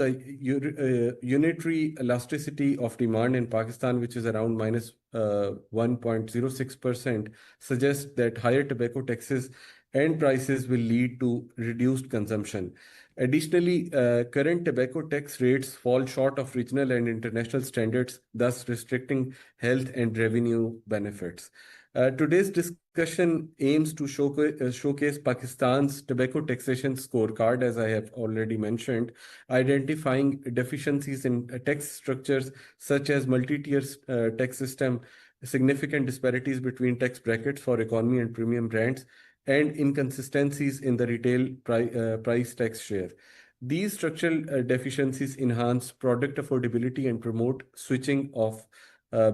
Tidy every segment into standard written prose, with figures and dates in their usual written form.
the unitary elasticity of demand in Pakistan, which is around minus 1.06%, suggests that higher tobacco taxes and prices will lead to reduced consumption. Additionally, current tobacco tax rates fall short of regional and international standards, thus restricting health and revenue benefits. Today's discussion aims to showcase Pakistan's tobacco taxation scorecard, as I have already mentioned, identifying deficiencies in tax structures such as multi-tier tax system, significant disparities between tax brackets for economy and premium brands, and inconsistencies in the retail price tax share. These structural deficiencies enhance product affordability and promote switching of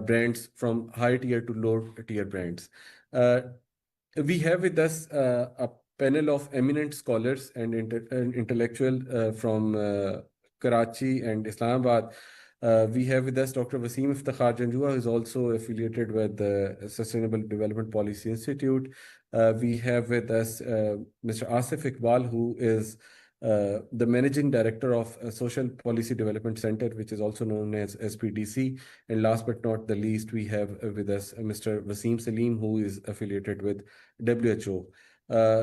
brands from high tier to low tier brands. We have with us a panel of eminent scholars and intellectual from Karachi and Islamabad. We have with us Dr. Wasim Iftikhar Janjua, who is also affiliated with the Sustainable Development Policy Institute. We have with us Mr. Asif Iqbal, who is the Managing Director of Social Policy Development Center, which is also known as SPDC. And last but not the least, we have with us Mr. Wasim Salim, who is affiliated with WHO.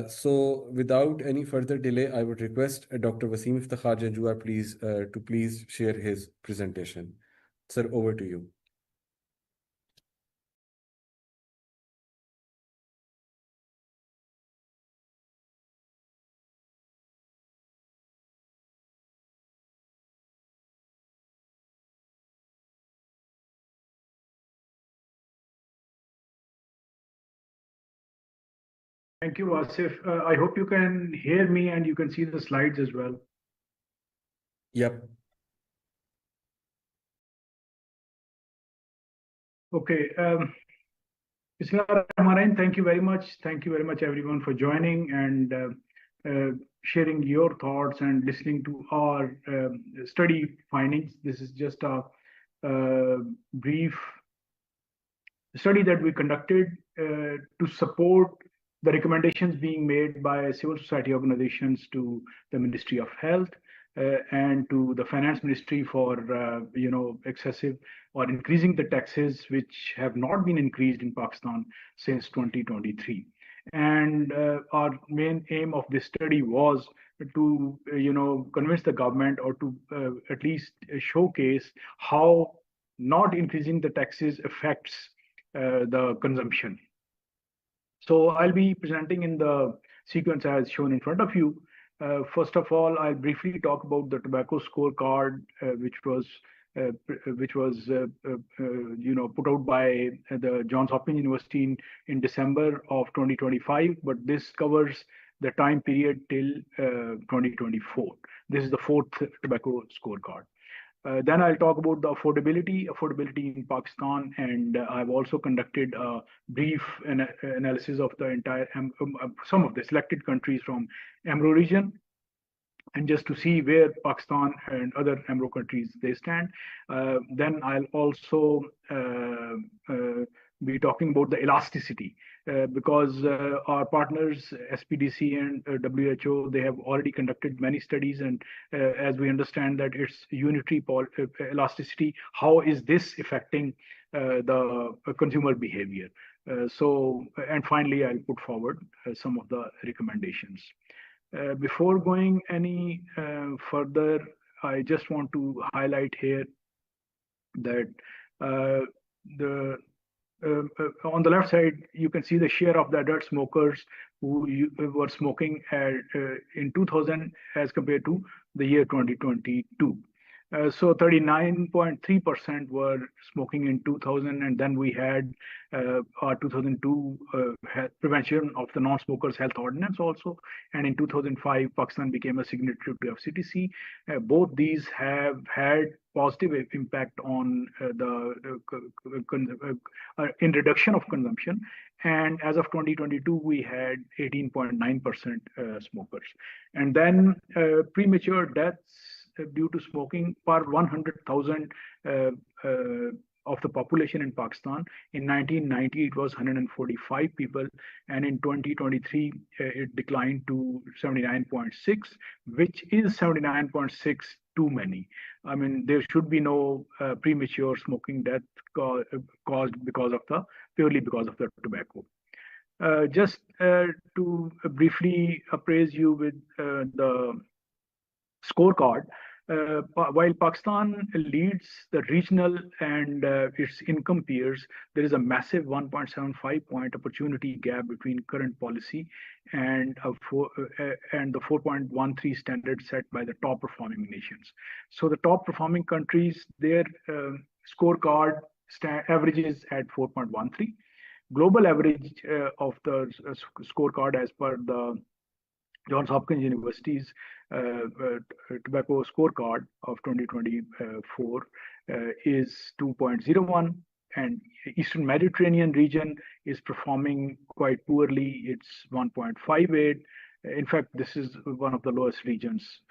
So without any further delay, I would request Dr. Wasim Iftikhar Janjua to please share his presentation. Sir, over to you. Thank you, Asif. I hope you can hear me and you can see the slides as well. Yep. Okay. Bismillahirrahmanirrahim. Thank you very much. Thank you very much, everyone, for joining and sharing your thoughts and listening to our study findings. This is just a brief study that we conducted to support the recommendations being made by civil society organizations to the Ministry of Health and to the Finance Ministry for excessive or increasing the taxes which have not been increased in Pakistan since 2023. And our main aim of this study was to convince the government or to at least showcase how not increasing the taxes affects the consumption. So I'll be presenting in the sequence as shown in front of you. First of all, I'll briefly talk about the tobacco scorecard, which was put out by the Johns Hopkins University in December of 2025. But this covers the time period till 2024. This is the fourth tobacco scorecard. Then I'll talk about the affordability in Pakistan, and I've also conducted a brief analysis of the entire some of the selected countries from AMRO region, and just to see where Pakistan and other AMRO countries they stand. Then I'll also be talking about the elasticity because our partners SPDC and WHO, they have already conducted many studies, and as we understand that it's unitary elasticity, how is this affecting the consumer behavior? And finally, I'll put forward some of the recommendations. Before going any further, I just want to highlight here that on the left side, you can see the share of the adult smokers who were smoking in 2000 as compared to the year 2022. So 39.3% were smoking in 2000, and then we had our 2002 Prevention of the Non-Smokers Health Ordinance also, and in 2005 Pakistan became a signatory to FCTC. Both these have had positive impact on in reduction of consumption, and as of 2022 we had 18.9% smokers. And then premature deaths due to smoking per 100,000 of the population in Pakistan. In 1990, it was 145 people, and in 2023, it declined to 79.6, which is 79.6 too many. I mean, there should be no premature smoking death caused because of the purely because of the tobacco. Just to briefly appraise you with the scorecard. While Pakistan leads the regional and its income peers, there is a massive 1.75 point opportunity gap between current policy and and the 4.13 standard set by the top performing nations. So the top performing countries, their scorecard averages at 4.13. Global average of the scorecard as per the Johns Hopkins University's tobacco scorecard of 2024 is 2.01, and Eastern Mediterranean region is performing quite poorly. It's 1.58. In fact, this is one of the lowest regions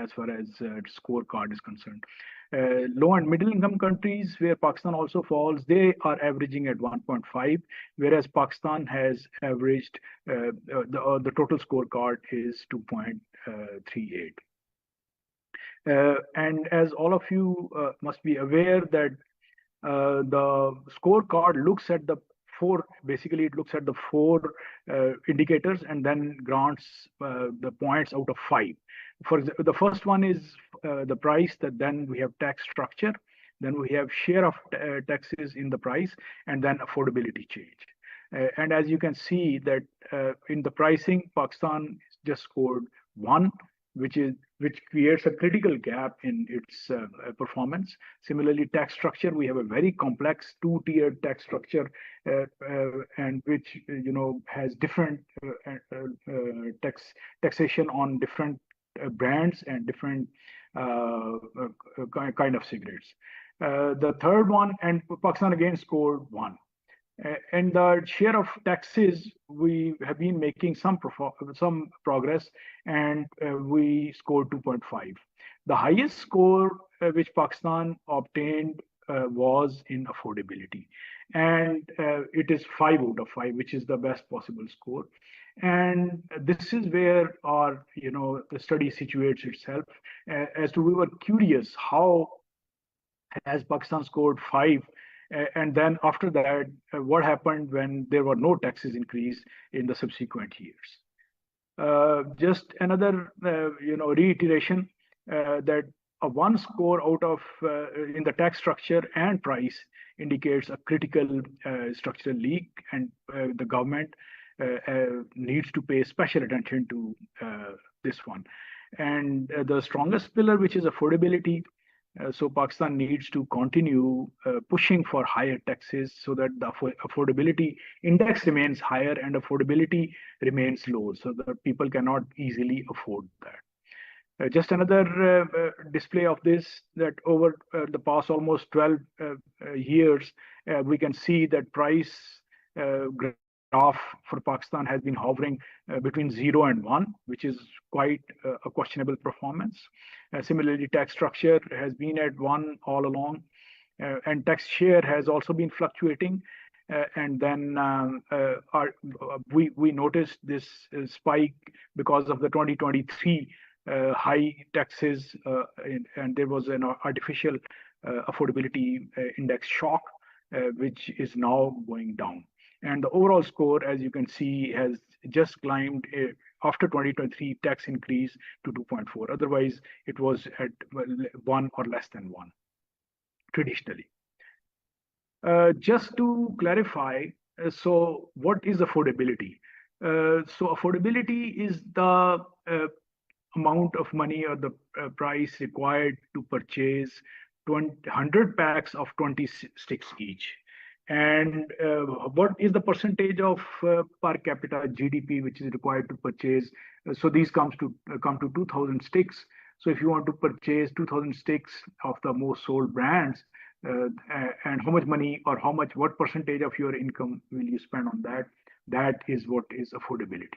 as far as scorecard is concerned. Low and middle income countries where Pakistan also falls, they are averaging at 1.5, whereas Pakistan has averaged the total scorecard is 2.38. And as all of you must be aware that the scorecard looks at the basically it looks at the four indicators and then grants the points out of 5. For the first one is the price, that then we have tax structure, then we have share of taxes in the price, and then affordability change. And as you can see that in the pricing, Pakistan just scored 1, which creates a critical gap in its performance. Similarly, tax structure, we have a very complex 2-tiered tax structure, and which has different taxation on different brands and different kind of cigarettes. The third one, and Pakistan again scored 1. And the share of taxes, we have been making some progress, and we scored 2.5. The highest score which Pakistan obtained was in affordability, and it is 5 out of 5, which is the best possible score. And this is where our the study situates itself. As to, we were curious, how has Pakistan scored 5? And then after that, what happened when there were no taxes increase in the subsequent years? Just another, reiteration that a 1 score out of in the tax structure and price indicates a critical structural leak, and the government needs to pay special attention to this one. And the strongest pillar, which is affordability. So Pakistan needs to continue pushing for higher taxes so that the affordability index remains higher and affordability remains low, so that people cannot easily afford that. Just another display of this, that over the past almost 12 years, we can see that price graph for Pakistan has been hovering between 0 and 1, which is quite a questionable performance. Similarly, tax structure has been at 1 all along, and tax share has also been fluctuating. And then we noticed this spike because of the 2023 high taxes, and there was an artificial affordability index shock, which is now going down. And the overall score, as you can see, has just climbed after 2023 tax increase to 2.4. Otherwise, it was at 1 or less than 1 traditionally. Just to clarify, so what is affordability? So affordability is the amount of money or the price required to purchase 100 packs of 20 sticks each. And what is the percentage of per capita GDP which is required to purchase? So these come to 2,000 sticks. So if you want to purchase 2,000 sticks of the most sold brands, and how much money or what percentage of your income will you spend on that? That is what is affordability.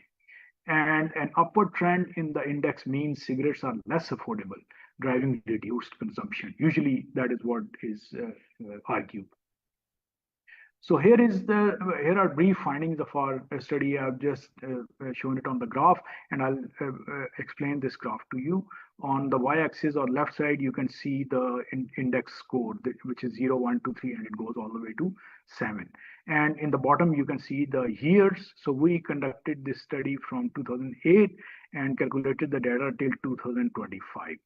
And an upward trend in the index means cigarettes are less affordable, driving reduced consumption. Usually that is what is argued. So here are brief findings of our study. I've just shown it on the graph, and I'll explain this graph to you. On the y-axis or left side, you can see the index score, which is 0, 1, 2, 3, and it goes all the way to 7. And in the bottom, you can see the years. So we conducted this study from 2008 and calculated the data till 2025.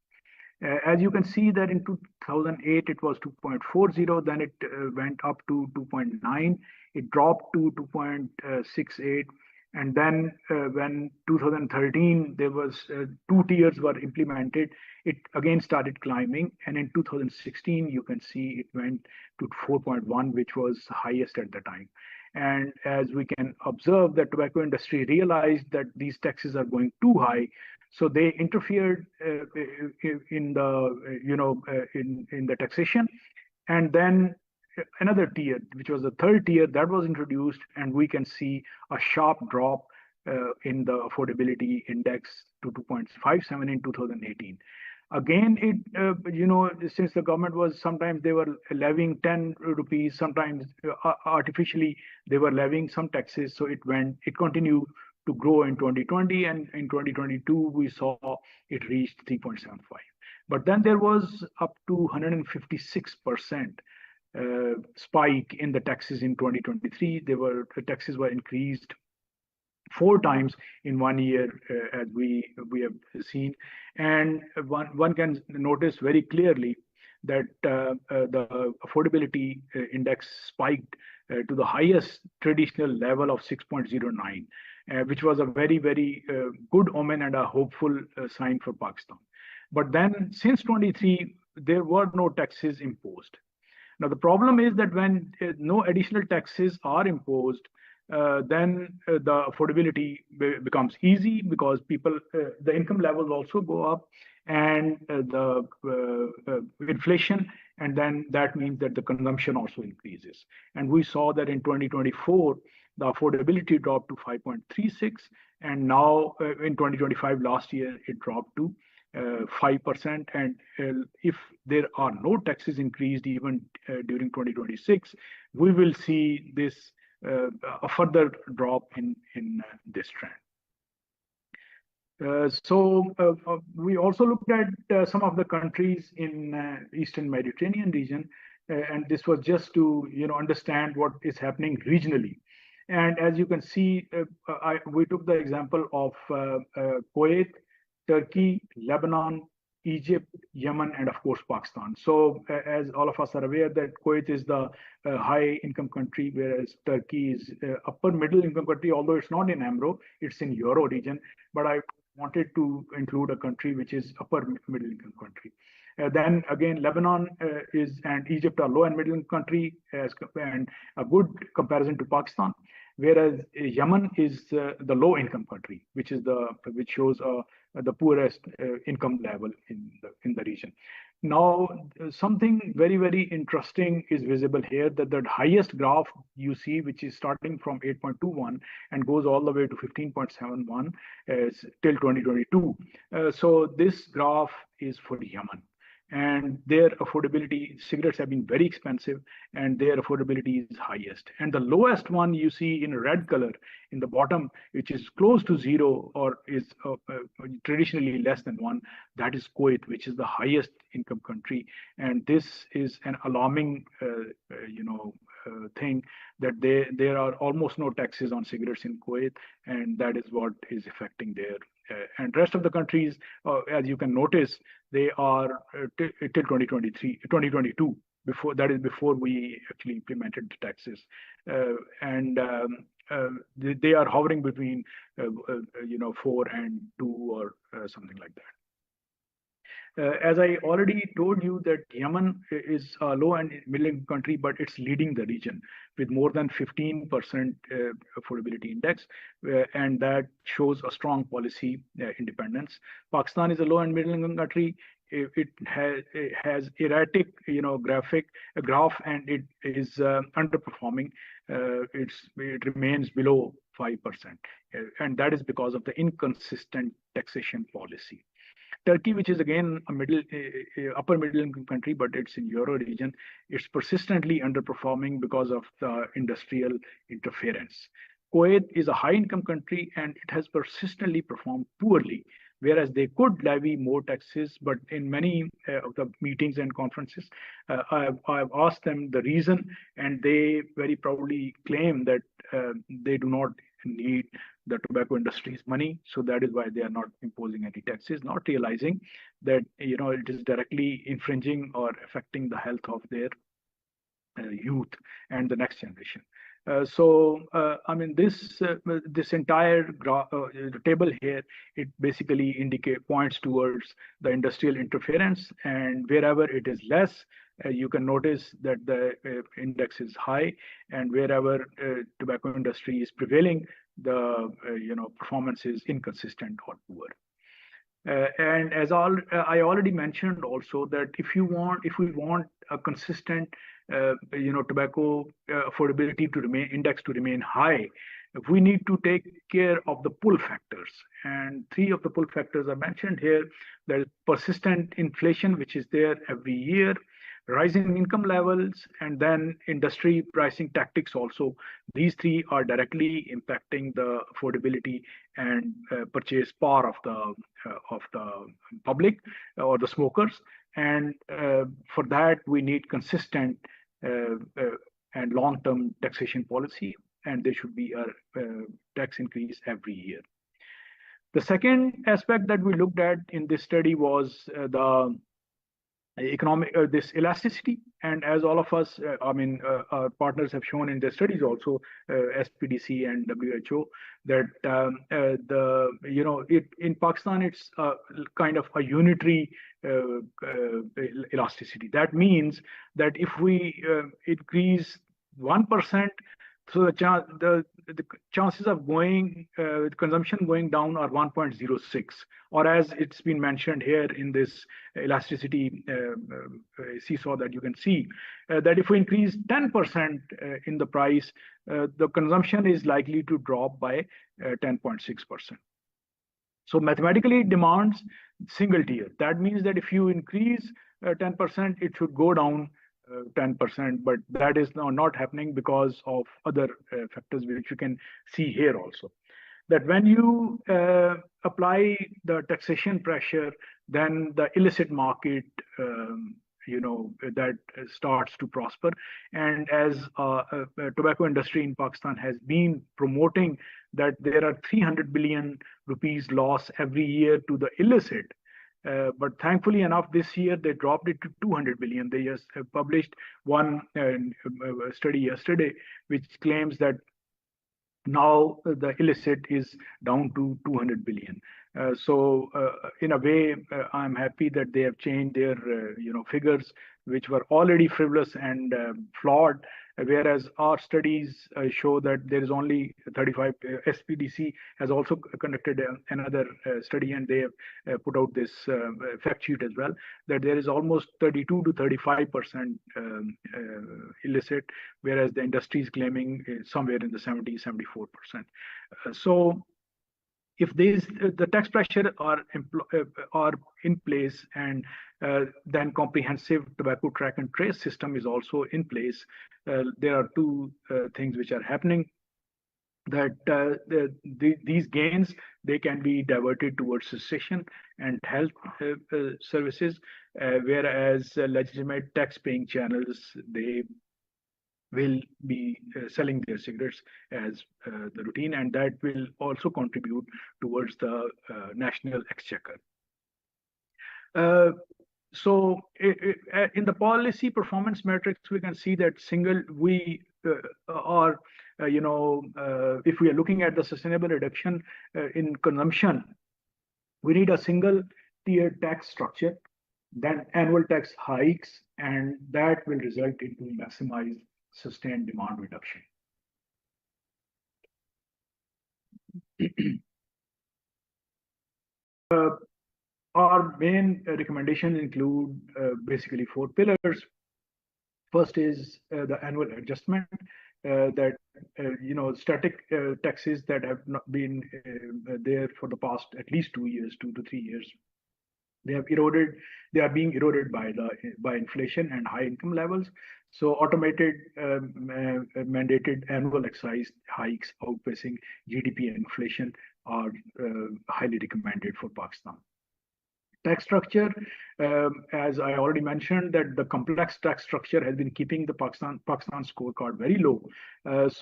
As you can see that in 2008, it was 2.40, then it went up to 2.9, it dropped to 2.68, and then when 2013, there was 2 tiers were implemented, it again started climbing, and in 2016, you can see it went to 4.1, which was highest at the time. And as we can observe, the tobacco industry realized that these taxes are going too high, so they interfered in the in the taxation, and then another tier, which was the third tier, that was introduced, and we can see a sharp drop in the affordability index to 2.57 in 2018. Again, since the government was, sometimes they were levying 10 rupees, sometimes artificially they were levying some taxes, so it continued to grow in 2020, and in 2022 we saw it reached 3.75. But then there was up to 156% spike in the taxes in 2023. The taxes were increased 4 times in 1 year, as we have seen, and one can notice very clearly that the affordability index spiked to the highest traditional level of 6.09, which was a very good omen and a hopeful sign for Pakistan. But then since 23, there were no taxes imposed. Now the problem is that when no additional taxes are imposed, then the affordability becomes easy, because people, the income levels also go up, and the inflation, and then that means that the consumption also increases. And we saw that in 2024, the affordability dropped to 5.36, and now in 2025, last year, it dropped to 5%. And if there are no taxes increased even during 2026, we will see this a further drop in this trend. We also looked at some of the countries in Eastern Mediterranean region, and this was just to understand what is happening regionally. And as you can see, we took the example of Kuwait, Turkey, Lebanon, Egypt, Yemen, and of course Pakistan. So as all of us are aware that Kuwait is the high income country, whereas Turkey is upper middle income country, although it's not in AMRO, it's in Euro region. But I wanted to include a country which is upper middle income country. Then again, Lebanon and Egypt are low and middle income country, and a good comparison to Pakistan. Whereas Yemen is the low income country, which shows the poorest income level in the region. Now, something very interesting is visible here, that the highest graph you see, which is starting from 8.21 and goes all the way to 15.71 till 2022. So this graph is for Yemen. And their affordability, cigarettes have been very expensive, and their affordability is highest. And the lowest one you see in red color in the bottom, which is close to 0 or is traditionally less than 1, that is Kuwait, which is the highest income country. And this is an alarming thing, that there are almost no taxes on cigarettes in Kuwait, and that is what is affecting their and rest of the countries, as you can notice, they are till 2022. Before we actually implemented the taxes, and they are hovering between 4 and 2 or something like that. As I already told you, that Yemen is a low and middle income country, but it's leading the region with more than 15% affordability index, and that shows a strong policy independence. Pakistan is a low and middle income country. It has erratic, graph, and it is underperforming. It remains below 5%, and that is because of the inconsistent taxation policy. Turkey, which is again a upper middle income country, but it's in Euro region, it's persistently underperforming because of the industrial interference. Kuwait is a high income country and it has persistently performed poorly, whereas they could levy more taxes. But in many of the meetings and conferences, I've asked them the reason, and they very proudly claim that they do not need the tobacco industry's money, so that is why they are not imposing any taxes, not realizing that it is directly infringing or affecting the health of their youth and the next generation. I mean, this entire table here, it basically points towards the industrial interference, and wherever it is less, you can notice that the index is high, and wherever tobacco industry is prevailing, the performance is inconsistent or poor. And as I already mentioned also, that if we want a consistent, tobacco affordability index to remain high, we need to take care of the pull factors. And three of the pull factors are mentioned here. There is persistent inflation, which is there every year, rising income levels, and then industry pricing tactics also. These three are directly impacting the affordability and purchase power of the public or the smokers. And for that, we need consistent and long-term taxation policy, and there should be a tax increase every year. The second aspect that we looked at in this study was the economic this elasticity, and as all of us our partners have shown in their studies also, SPDC and WHO, that in Pakistan it's kind of a unitary elasticity. That means that if we increase 1%, so the chances of consumption going down are 1.06, or as it's been mentioned here in this elasticity seesaw that you can see, that if we increase 10% in the price, the consumption is likely to drop by 10.6%. So mathematically, it demands single tier. That means that if you increase 10%, it should go down 10%, but that is now not happening because of other factors which you can see here also. That when you apply the taxation pressure, then the illicit market that starts to prosper. And as tobacco industry in Pakistan has been promoting that there are 300 billion rupees loss every year to the illicit. But thankfully enough, this year they dropped it to 200 billion. They just published one study yesterday, which claims that now the illicit is down to 200 billion. So in a way, I'm happy that they have changed their figures, which were already frivolous and flawed. Whereas our studies show that there is only 35. SPDC has also conducted another study, and they have put out this fact sheet as well, that there is almost 32 to 35% illicit, whereas the industry is claiming somewhere in the 70-74%. So if the tax pressure are in place, and then comprehensive tobacco track and trace system is also in place, there are two things which are happening. That these gains, they can be diverted towards cessation and health services, whereas legitimate tax-paying channels, they will be selling their cigarettes as the routine, and that will also contribute towards the national exchequer. So in the policy performance metrics, we can see that if we are looking at the sustainable reduction in consumption, we need a single tier tax structure, then annual tax hikes, and that will result into maximized sustained demand reduction. Our main recommendations include basically 4 pillars. First is the annual adjustment, that static taxes that have not been there for the past at least 2 years, 2 to 3 years, They are being eroded by inflation and high income levels. So automated mandated annual excise hikes outpacing GDP and inflation are highly recommended for Pakistan. Tax structure, as I already mentioned, that the complex tax structure has been keeping the Pakistan scorecard very low. As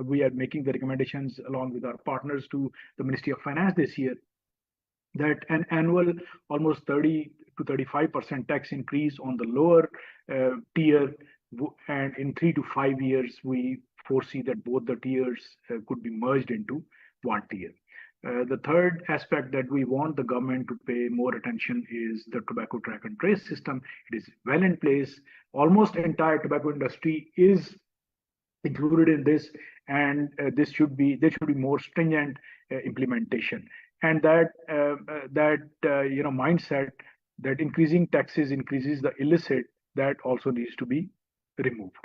we are making the recommendations along with our partners to the Ministry of Finance this year, that an annual almost 30 to 35% tax increase on the lower tier, and in 3 to 5 years, we foresee that both the tiers could be merged into one tier. The third aspect that we want the government to pay more attention is the tobacco track and trace system. It is well in place. Almost entire tobacco industry is included in this, and there should be more stringent implementation. And that mindset that increasing taxes increases the illicit, that also needs to be removed.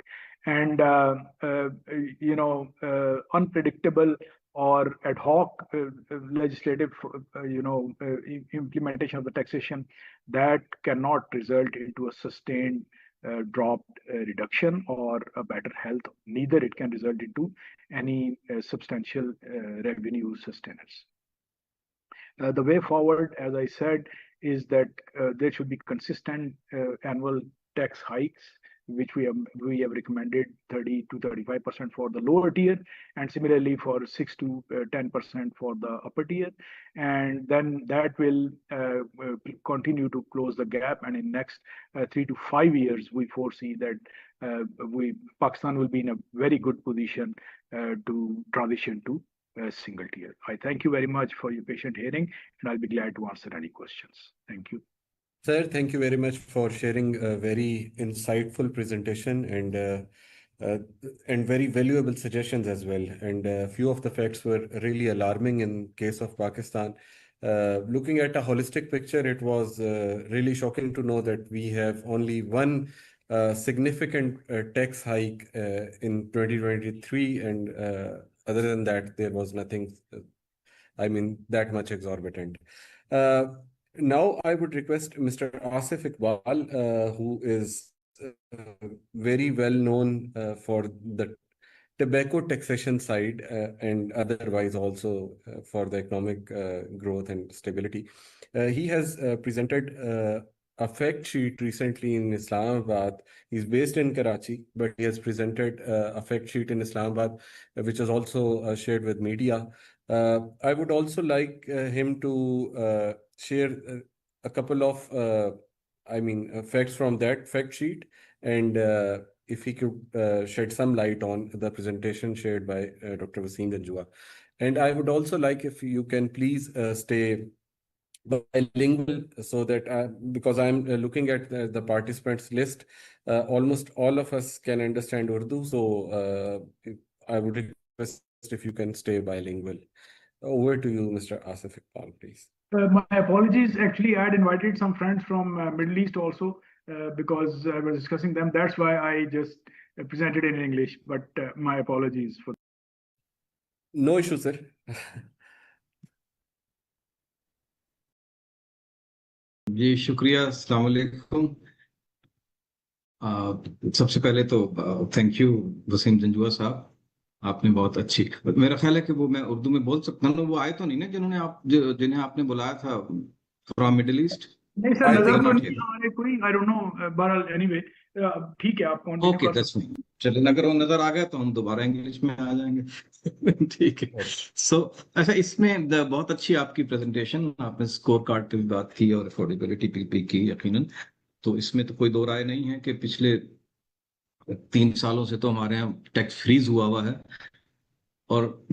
And unpredictable or ad hoc legislative implementation of the taxation that cannot result into a sustained dropped reduction or a better health. Neither it can result into any substantial revenue sustenance. The way forward, as I said, is that there should be consistent annual tax hikes, which we have recommended 30 to 35% for the lower tier, and similarly for 6 to 10% for the upper tier. And then that will continue to close the gap. And in next 3 to 5 years, we foresee that Pakistan will be in a very good position to transition to a single tier. I thank you very much for your patient hearing, and I'll be glad to answer any questions. Thank you. Sir, thank you very much for sharing a very insightful presentation and very valuable suggestions as well. And a few of the facts were really alarming in case of Pakistan. Looking at a holistic picture, it was really shocking to know that we have only one significant tax hike in 2023, and other than that, there was nothing, that much exorbitant. Now, I would request Mr. Asif Iqbal, who is very well known for the tobacco taxation side and otherwise also for the economic growth and stability. He has presented a fact sheet recently in Islamabad. He's based in Karachi, but he has presented a fact sheet in Islamabad, which is also shared with media. I would also like him to share a couple of facts from that fact sheet, and if he could shed some light on the presentation shared by Dr. Wasim Janjua. And I would also like if you can please stay bilingual, so that because I'm looking at the participants list, almost all of us can understand Urdu, so I would request if you can stay bilingual. Over to you, Mr. Asif Iqbal, please. My apologies. Actually, I had invited some friends from Middle East also because I was discussing them. That's why I just presented in English. But my apologies for. No issue, sir. जी शुक्रिया, अस्सलाम वालेकुम। सबसे पहले तो thank you Wasim Janjua साहब, आपने बहुत अच्छी, मेरा ख्याल है कि वो मैं उर्दू में बोल सकता हूँ। वो आए तो नहीं ना जिन्हें आपने बुलाया था फ्रॉम मिडिल ईस्ट? नहीं सर, नजर तो नहीं आ रहे कोई, आई डोंट नो, बहरहाल एनीवे ठीक है, आप कंटिन्यू ओके, दैट्स फाइन। चलिए, अगर वो नजर आ गया तो हम दोबारा इंग्लिश में आ जाएंगे। ठीक है। सो अच्छा, इसमें बहुत अच्छी आपकी प्रेजेंटेशन, आपने स्कोर कार्ड की भी बात की और अफोर्डेबिलिटी भी की यकीनन। तो इसमें तो कोई दो राय नहीं है कि पिछले 3 सालों से तो हमारे यहाँ टैक्स फ्रीज हुआ है। और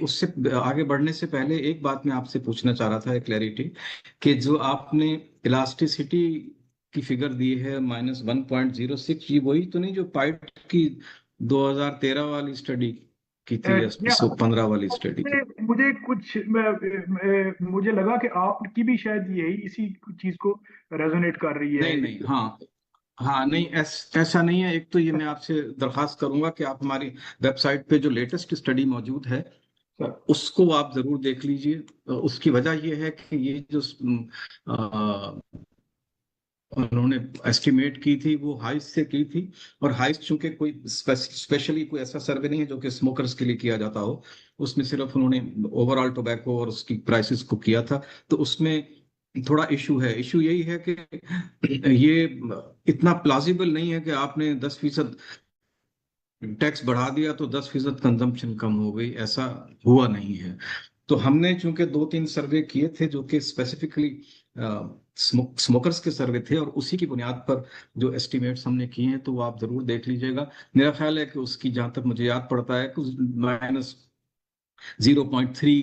उससे आगे बढ़ने से पहले एक बात मैं आपसे पूछना चाह रहा था, एक क्लैरिटी, कि जो आपने इलास्टिसिटी की फिगर दी है -1.06, ये वही तो नहीं जो पाइट की 2013 वाली स्टडी की थी, 15 वाली स्टडी की? मुझे लगा कि आपकी भी शायद यही इसी चीज को रेजोनेट कर रही है। नहीं, हाँ नहीं, ऐसा नहीं है। एक तो ये मैं आपसे दरखास्त करूंगा कि आप हमारी वेबसाइट पे जो लेटेस्ट स्टडी मौजूद है सर। उसको आप जरूर देख लीजिए। उसकी वजह यह है कि ये जो उन्होंने एस्टिमेट की थी वो हाइस्ट से की थी, और हाइस्ट चूंकि कोई स्पेशली कोई ऐसा सर्वे नहीं है जो कि स्मोकर्स के लिए किया जाता हो, उसमें सिर्फ उन्होंने ओवरऑल टोबैको और उसकी प्राइसेस को किया था। तो उसमें थोड़ा इशू है। इशू यही है कि ये इतना प्लाजिबल नहीं है कि आपने 10% टैक्स बढ़ा दिया तो 10% कंजम्पशन कम हो गई, ऐसा हुआ नहीं है। तो हमने चूंकि 2-3 सर्वे किए थे जो कि स्पेसिफिकली स्मोकर्स के सर्वे थे, और उसी की बुनियाद पर जो एस्टिमेट्स हमने किए हैं, तो वो आप जरूर देख लीजिएगा। मेरा ख्याल है कि उसकी, जहां तक मुझे याद पड़ता है, कुछ -0.3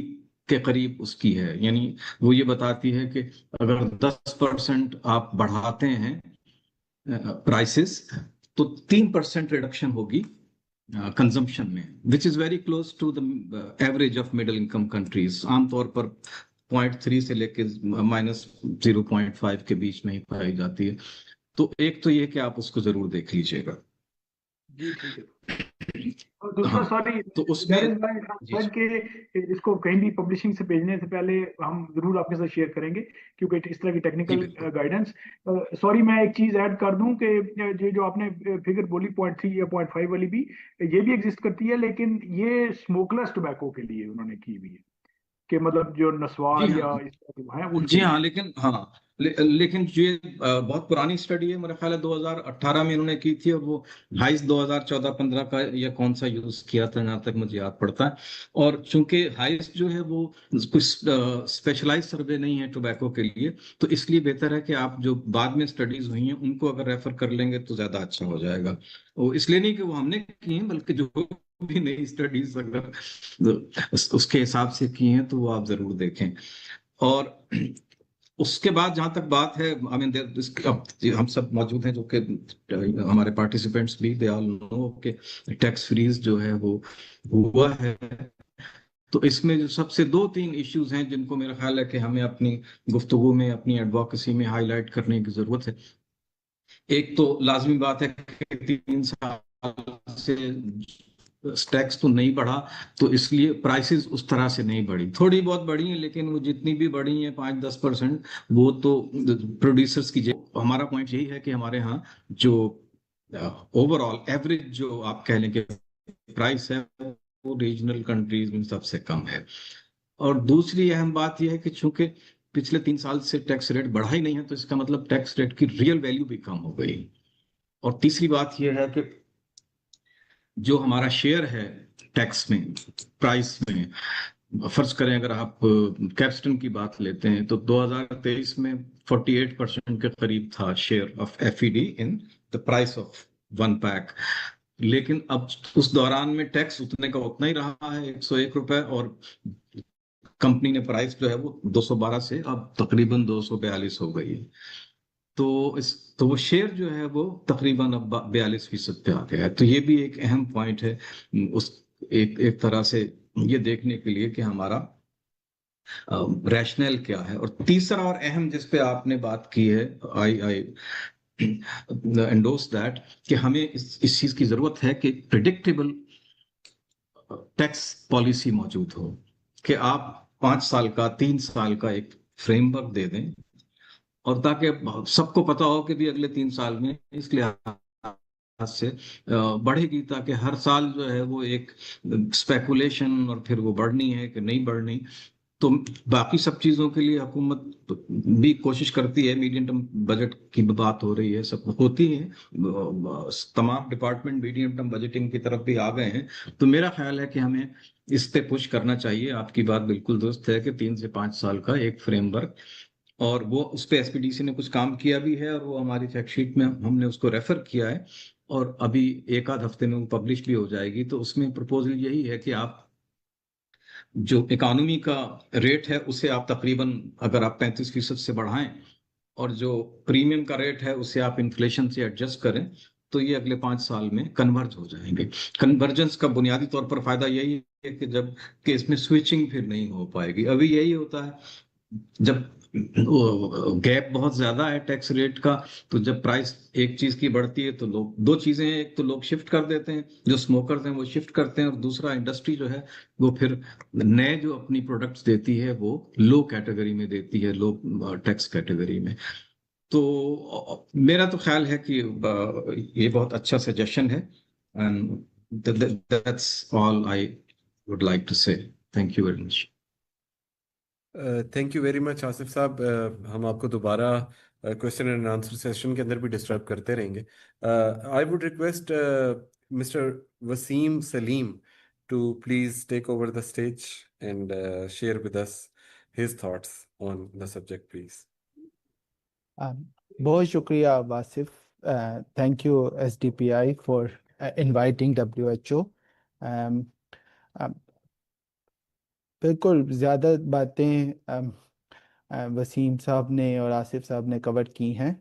के करीब उसकी है। यानी वो ये बताती है कि अगर 10% आप बढ़ाते हैं प्राइसेस, तो 3% रिडक्शन होगी कंजम्पशन में, which is very close to the average of middle income countries. आमतौर पर 0.3 से लेके -0.5 के बीच में ही पाई जाती है। तो एक तो ये कि आप उसको जरूर देख लीजिएगा। जी ठीक है। और दूसरा, हाँ, सॉरी, तो उसमें दैट इज व्हाई जी सर के इसको कहीं भी पब्लिशिंग से भेजने से पहले हम जरूर आपके साथ शेयर करेंगे, क्योंकि इस तरह की जी टेक्निकल बिल्कुल। गाइडेंस। सॉरी, मैं एक चीज ऐड कर दूं कि ये जो आपने फिगर बोली 0.3 या 0.5 वाली भी, ये भी एग्जिस्ट करती है, लेकिन ये स्मोकलेस टोबैको के लिए उन्होंने की हुई है, कि मतलब जो जी नस्वार हाँ। या इस तरह के हैं उनके जी हाँ, लिए। लेकिन हाँ, लेकिन ये बहुत पुरानी स्टडी है। मेरा ख्याल है 2018 में इन्होंने की थी, और वो हाइस 2014-15 का या कौन सा यूज किया था, जहाँ तक मुझे याद पड़ता है। और चूंकि हाइस जो है वो कुछ स्पेशलाइज सर्वे नहीं है टोबैको के लिए, तो इसलिए बेहतर है कि आप जो बाद में स्टडीज हुई हैं उनको अगर रेफर कर लेंगे तो ज्यादा अच्छा हो जाएगा। वो इसलिए नहीं कि वो हमने की हैं, बल्कि जो भी नई स्टडीज अगर उसके हिसाब से की हैं तो वो आप जरूर देखें। और उसके बाद जहां तक बात है, आई मीन, अब हम सब मौजूद हैं जो कि हमारे पार्टिसिपेंट्स भी, दे ऑल नो कि टैक्स फ्रीज जो है वो हुआ है। तो इसमें जो सबसे 2-3 इश्यूज हैं जिनको मेरा ख्याल है कि हमें अपनी गुफ्तगू में, अपनी एडवोकेसी में हाईलाइट करने की जरूरत है। एक तो लाजमी बात है कि 3 साल से टैक्स तो नहीं बढ़ा, तो इसलिए प्राइसेस उस तरह से नहीं बढ़ी। थोड़ी बहुत बढ़ी हैं, लेकिन वो जितनी भी बढ़ी हैं 5-10%, वो तो प्रोड्यूसर्स की हमारा पॉइंट यही है कि हमारे यहाँ जो ओवरऑल एवरेज जो आप कह लें कि प्राइस है, वो रीजनल कंट्रीज में सबसे कम है। और दूसरी अहम बात यह है कि चूंकि पिछले 3 साल से टैक्स रेट बढ़ा ही नहीं है, तो इसका मतलब टैक्स रेट की रियल वैल्यू भी कम हो गई। और तीसरी बात यह है कि जो हमारा शेयर है टैक्स में, प्राइस में, फर्ज करें अगर आप कैप्स्टन की बात लेते हैं, तो 2023 में 48% के करीब था share of FED in the price of 1 pack. लेकिन अब उस दौरान में टैक्स उतने का उतना ही रहा है, 101 रुपए, और कंपनी ने प्राइस जो है वो 212 से अब तकरीबन 242 हो गई है। तो वो शेयर जो है वो तकरीबन अब 42% पे आ गया है। तो ये भी एक अहम पॉइंट है, उस एक एक तरह से ये देखने के लिए कि हमारा रैशनल क्या है। और तीसरा और अहम जिस पे आपने बात की है, आई आई एंडोर्स दैट, कि हमें इस चीज की जरूरत है कि प्रिडिक्टेबल टैक्स पॉलिसी मौजूद हो, कि आप 5 साल का, 3 साल का एक फ्रेमवर्क दे दें, और ताकि सबको पता हो कि भी अगले 3 साल में इस लिहाज से बढ़ेगी, ताकि हर साल जो है वो एक स्पेकुलेशन, और फिर वो बढ़नी है कि नहीं बढ़नी। तो बाकी सब चीजों के लिए हुकूमत भी कोशिश करती है। मीडियम टर्म बजट की बात हो रही है, सब होती है, तमाम डिपार्टमेंट मीडियम टर्म बजटिंग की तरफ भी आ गए हैं। तो मेरा ख्याल है कि हमें इस पे पुश करना चाहिए। आपकी बात बिल्कुल दुरुस्त है कि 3 से 5 साल का एक फ्रेमवर्क, और वो उस पे एसपीडीसी ने कुछ काम किया भी है, और वो हमारी फैक्ट में हमने उसको रेफर किया है, और अभी एक आध हफ्ते में वो पब्लिश भी हो जाएगी। तो उसमें प्रपोजल यही है कि आप जो इकोनॉमी का रेट है उसे आप तकरीबन, अगर आप 35% से बढ़ाएं, और जो प्रीमियम का रेट है उसे आप इन्फ्लेशन से एडजस्ट करें, तो ये अगले 5 साल में कन्वर्ज हो जाएंगे। कन्वर्जेंस का बुनियादी तौर पर फायदा यही है कि जब कि इसमें स्विचिंग फिर नहीं हो पाएगी। अभी यही होता है, जब गैप बहुत ज्यादा है टैक्स रेट का। तो जब प्राइस एक चीज की बढ़ती है तो लोग दो चीजें हैं, एक तो लोग शिफ्ट कर देते हैं, जो स्मोकर्स हैं वो शिफ्ट करते हैं, और दूसरा इंडस्ट्री जो है वो फिर नए जो अपनी प्रोडक्ट्स देती है वो लो कैटेगरी में देती है, लो टैक्स कैटेगरी में। तो मेरा तो ख्याल है कि ये बहुत अच्छा सजेशन है। And that's all I would like to say. Thank you very much. Thank you very much Asif sahab. हम आपको दोबारा क्वेश्चन एंड आंसर सेशन के अंदर भी डिस्टर्ब करते रहेंगे। I would request mister Waseem Saleem to please take over the stage and share with us his thoughts on the subject please. बहुत शुक्रिया Wasif. Thank you SDPI for inviting WHO। बिल्कुल ज़्यादा बातें वसीम साहब ने और आसिफ साहब ने कवर की हैं।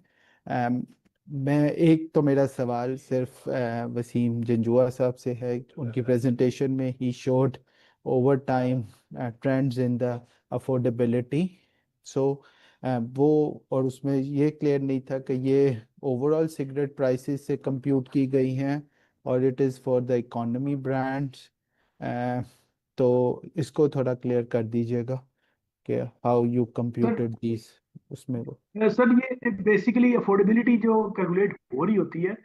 अम, मैं एक तो मेरा सवाल सिर्फ वसीम जंजुआ साहब से है। उनकी प्रेजेंटेशन में ही showed over time trends in the affordability. So वो, और उसमें ये क्लियर नहीं था कि ये ओवरऑल सिगरेट प्राइसेस से कंप्यूट की गई हैं और it is for the economy brands. तो इसको थोड़ा क्लियर कर दीजिएगा कि how you sir computed this उसमें वो। सर ये बेसिकली अफोर्डेबिलिटी जो कैलकुलेट हो रही होती है,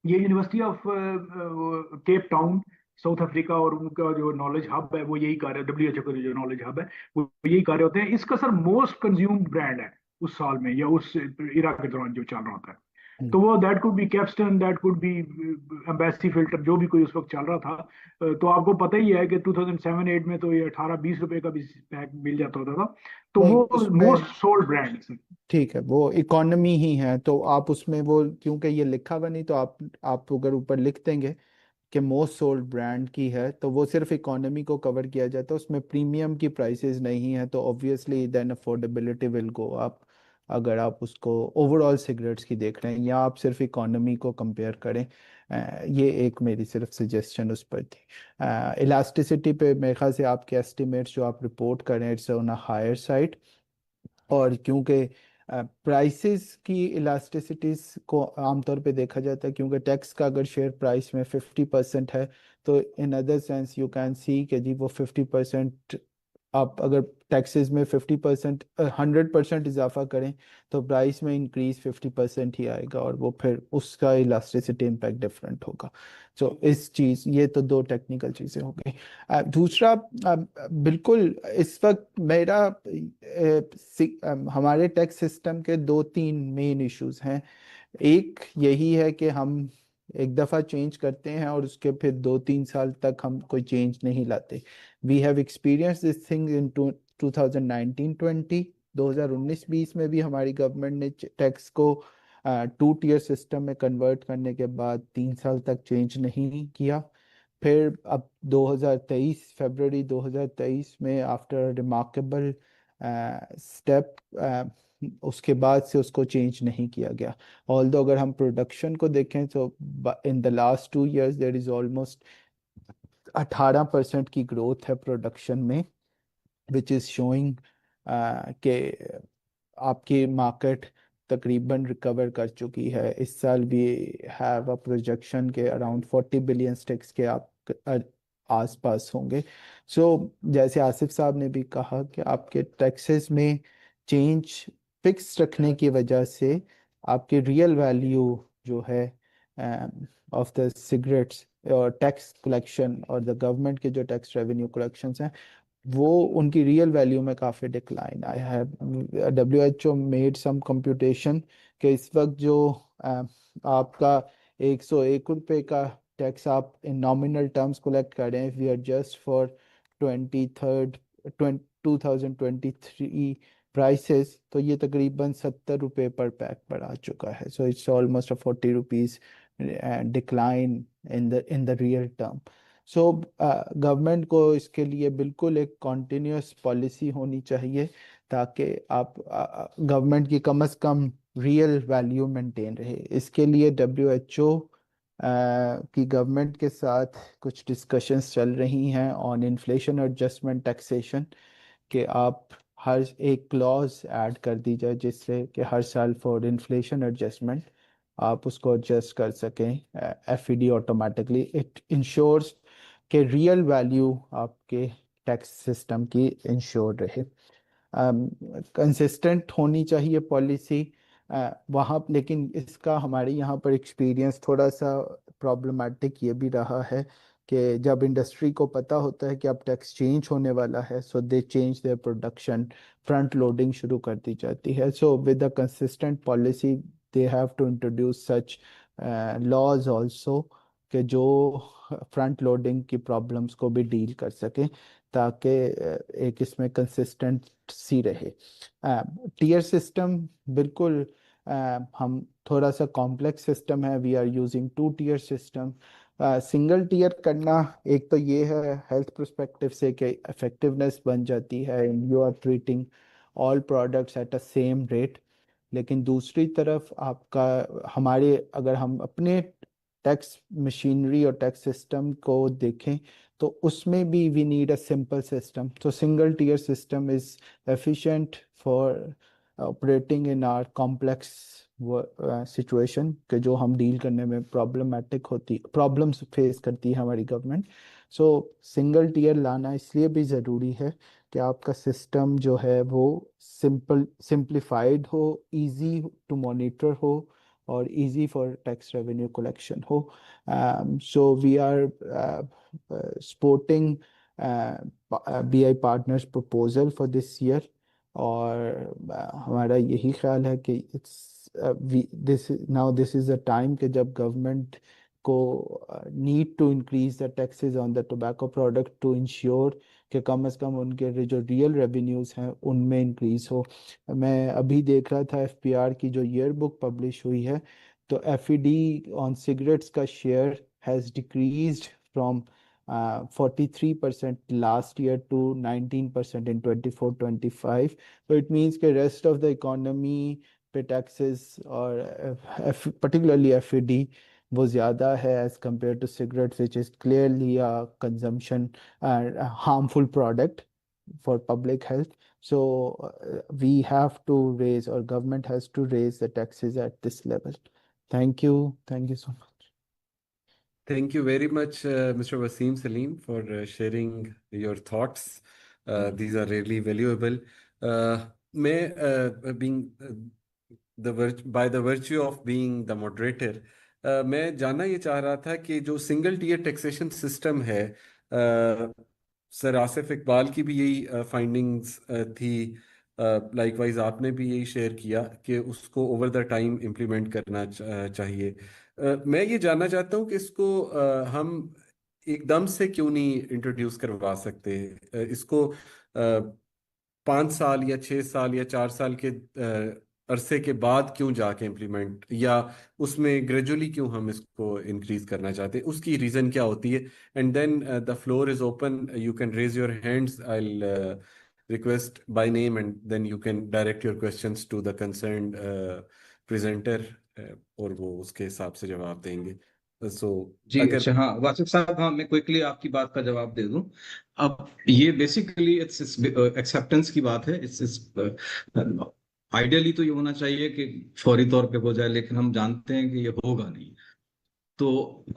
ये university of Cape Town south Africa और उनका जो नॉलेज हब है वो यही कर रहे हैं। WHO का जो नॉलेज हब है वो यही कर रहे होते हैं। इसका सर मोस्ट कंज्यूम्ड ब्रांड है उस साल में या उस इरा के दौरान जो चल रहा होता है। तो वो that could be Capstan, that could be embassy filter, जो भी कोई उस वक्त चल रहा था। तो आपको पता ही है कि 2007-8 में तो ये 18-20 रुपए का भी पैक मिल जाता होता था। तो नहीं, वो उसमें मोस्ट सोल्ड ब्रांड है सर। ठीक है, वो इकोनॉमी ही है तो आप उसमें वो, क्योंकि ये लिखा हुआ नहीं, तो आप अगर ऊपर लिख देंगे कि मोस्ट सोल्ड ब्रांड की है तो वो सिर्फ इकोनॉमी को कवर किया जाता है, उसमें प्रीमियम की प्राइसेस नहीं है, तो obviously then affordability will go up. अगर आप उसको ओवरऑल सिगरेट्स की देख रहे हैं या आप सिर्फ इकोनॉमी को कंपेयर करें, ये एक मेरी सिर्फ सजेशन उस पर थी। इलास्टिसिटी पे मेरे ख्याल से आपके एस्टिमेट्स जो आप रिपोर्ट करें it's on a higher side. और क्योंकि प्राइसेस की इलास्टिसिटीज को आमतौर पे देखा जाता है, क्योंकि टैक्स का अगर शेयर प्राइस में 50% है, तो in other sense you can see कि जी वो 50%, आप अगर टैक्सेस में 50%, 100% इजाफा करें तो प्राइस में इंक्रीज 50% ही आएगा, और वो फिर उसका इलास्टिसिटी इम्पैक्ट डिफरेंट होगा। तो इस चीज़, ये तो दो टेक्निकल चीज़ें हो गई। दूसरा, बिल्कुल इस वक्त मेरा हमारे टैक्स सिस्टम के दो तीन मेन इश्यूज हैं। एक यही है कि हम एक दफ़ा चेंज करते हैं और उसके फिर 2-3 साल तक हम कोई चेंज नहीं लाते। We have experience this thing in 2019-20। 2019-20 में भी हमारी गवर्नमेंट ने टैक्स को 2 टियर सिस्टम में कन्वर्ट करने के बाद 3 साल तक चेंज नहीं किया। फिर अब 2023, फरवरी 2023 में आफ्टर रिमार्केबल स्टेप, उसके बाद से उसको चेंज नहीं किया गया। ऑल्दो अगर हम प्रोडक्शन को देखें तो in the last 2 years there is almost 18% की ग्रोथ है प्रोडक्शन में, विच इज शोइंग के आपकी मार्केट तकरीबन रिकवर कर चुकी है। इस साल भी हैव अ प्रोजेक्शन के अराउंड 40 बिलियन स्टिक्स के आप आसपास होंगे। सो जैसे आसिफ साहब ने भी कहा कि आपके टैक्सेस में चेंज फिक्स रखने की वजह से आपकी रियल वैल्यू जो है ऑफ द सिगरेट्स और टैक्स कलेक्शन और द गवर्नमेंट के जो टैक्स रेवेन्यू कलेक्शंस हैं, वो उनकी रियल वैल्यू में काफ़ी डिक्लाइन आया है। WHO मेड सम कंप्यूटेशन कि इस वक्त जो आपका 101 रुपये का टैक्स आप इन नॉमिनल टर्म्स कलेक्ट कर रहे हैं, we are just for 2023 prices, तो ये तकरीबन 70 रुपये पर पैक पर आ चुका है। So it's almost a 40 rupees decline in the real term. So government को इसके लिए बिल्कुल एक कॉन्टिन्यूस पॉलिसी होनी चाहिए, ताकि आप गवर्नमेंट की कम से कम रियल वैल्यू मेंटेन रहे। इसके लिए WHO की गवर्नमेंट के साथ कुछ डिस्कशंस चल रही हैं ऑन इन्फ्लेशन एडजस्टमेंट टैक्सेशन, कि आप हर एक क्लॉज ऐड कर दी जाए जिससे कि हर साल फॉर इन्फ्लेशन एडजस्टमेंट आप उसको एडजस्ट कर सकें एफईडी ऑटोमेटिकली। इट इंश्योर्स कि रियल वैल्यू आपके टैक्स सिस्टम की इंश्योर रहे। कंसिस्टेंट होनी चाहिए पॉलिसी वहाँ, लेकिन इसका हमारे यहाँ पर एक्सपीरियंस थोड़ा सा प्रॉब्लमेटिक ये भी रहा है कि जब इंडस्ट्री को पता होता है कि अब टैक्स चेंज होने वाला है, so they change their production, front loading शुरू कर दी जाती है। So with a consistent policy they have to introduce such laws also कि जो फ्रंट लोडिंग की प्रॉब्लम्स को भी डील कर सके, ताकि एक इसमें कंसिस्टेंसी रहे। टीयर सिस्टम बिल्कुल हम थोड़ा सा कॉम्प्लेक्स सिस्टम है, we are using two tier system. Single tier करना एक तो ये है हेल्थ पर्सपेक्टिव से कि इफेक्टिवनेस बन जाती है, you are treating all products at a same rate. लेकिन दूसरी तरफ आपका हमारे अगर हम अपने टैक्स मशीनरी और टैक्स सिस्टम को देखें तो उसमें भी we need a simple system. तो single tier system is efficient for operating in our complex situation के जो हम डील करने में प्रॉब्लम्स फेस करती है हमारी गवर्नमेंट। सो सिंगल टीयर लाना इसलिए भी ज़रूरी है कि आपका सिस्टम जो है वो सिंप्लीफाइड हो, इजी टू मॉनिटर हो और easy for tax revenue collection हो। So we are supporting BI partners proposal for this year। और हमारा यही ख्याल है कि दिस इज अ टाइम कि जब गवर्नमेंट को need to increase the taxes on the tobacco product to ensure कि कम से कम उनके जो रियल रेवेन्यूज हैं उनमें इंक्रीज हो। मैं अभी देख रहा था एफपीआर की जो ईयर बुक पब्लिश हुई है, तो एफईडी ऑन सिगरेट्स का share has decreased from 43% last year to 19% in 24-25। तो इट मीन्स के रेस्ट ऑफ द इकोनॉमी पे टैक्सेस और पर्टिकुलरली एफईडी वो ज़्यादा है as compared to cigarettes which is clearly a consumption harmful product for public health। So we have to raise, or government has to raise the taxes at this level। Thank you, thank you so much। Thank you very much, Mr. Wasim Salim, for sharing your thoughts. These are really valuable. May being by the virtue of being the moderator, मैं जानना ये चाह रहा था कि जो single tier taxation system है, sir Asif Iqbal की भी यही फाइंडिंग्स थी, लाइकवाइज आपने भी यही शेयर किया कि उसको ओवर द टाइम इम्प्लीमेंट करना चाहिए। मैं ये जानना चाहता हूँ कि इसको हम एकदम से क्यों नहीं इंट्रोड्यूस करवा सकते, इसको 5 साल या 6 साल या 4 साल के अरसे के बाद क्यों जाके इम्प्लीमेंट, या उसमें ग्रेजुअली क्यों हम इसको इंक्रीज करना चाहते हैं, उसकी रीज़न क्या होती है। And then the floor is open, you can raise your hands, I request by name, and then you can direct your questions to the concerned presenter, और वो उसके हिसाब से जवाब देंगे। सो जी अगर अच्छा, हाँ वासिफ साहब, हाँ मैं क्विकली आपकी बात का जवाब दे दूं। अब ये बेसिकली इट्स एक्सेप्टेंस की बात है। इट्स आइडियली तो ये होना चाहिए कि फौरी तौर पे हो जाए, लेकिन हम जानते हैं कि ये होगा नहीं। तो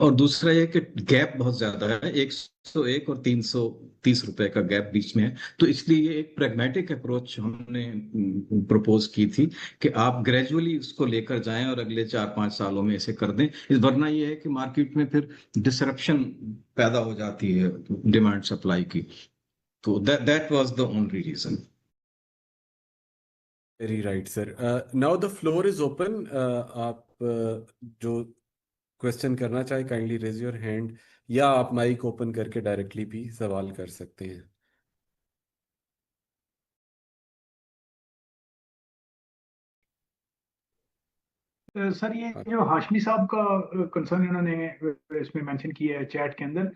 और दूसरा ये कि गैप बहुत ज्यादा है, 101 और 330 रुपए का गैप बीच में है। तो इसलिए ये एक प्रैग्मेटिक अप्रोच हमने प्रपोज की थी कि आप ग्रेजुअली उसको लेकर जाएं और अगले 4-5 सालों में ऐसे कर दें। इस वरना ये है कि मार्केट में फिर डिसरप्शन पैदा हो जाती है डिमांड सप्लाई की। तो that was the only reason. Very right sir. Now the floor is open. आप जो क्वेश्चन करना चाहे काइंडली रेज योर हैंड, या आप माइक ओपन करके डायरेक्टली भी सवाल कर सकते हैं। सर ये आप जो हाशमी साहब का कंसर्न इन्होंने इसमें मेंशन किया है चैट के अंदर,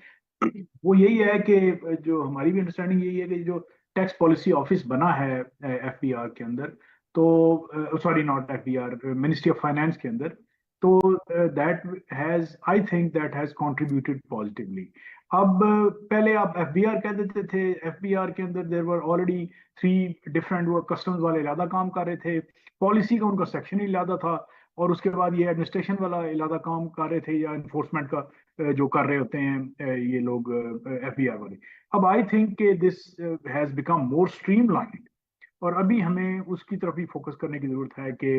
वो यही है कि जो हमारी भी अंडरस्टैंडिंग यही है कि जो टैक्स पॉलिसी ऑफिस बना है एफबीआर के अंदर, तो sorry not FBR, ministry of finance के अंदर, तो that has, I think that has contributed positively. अब पहले आप एफबीआर कह देते थे, एफबीआर के अंदर देयर वर ऑलरेडी 3 डिफरेंट, वो कस्टम्स वाले अलहदा काम कर रहे थे, पॉलिसी का उनका सेक्शन ही अलहदा था, और उसके बाद ये एडमिनिस्ट्रेशन वाला अलहदा काम कर रहे थे, या इन्फोर्समेंट का जो कर रहे होते हैं ये लोग एफबीआर वाले। अब I think this has become more streamlined, और अभी हमें उसकी तरफ ही फोकस करने की जरूरत है कि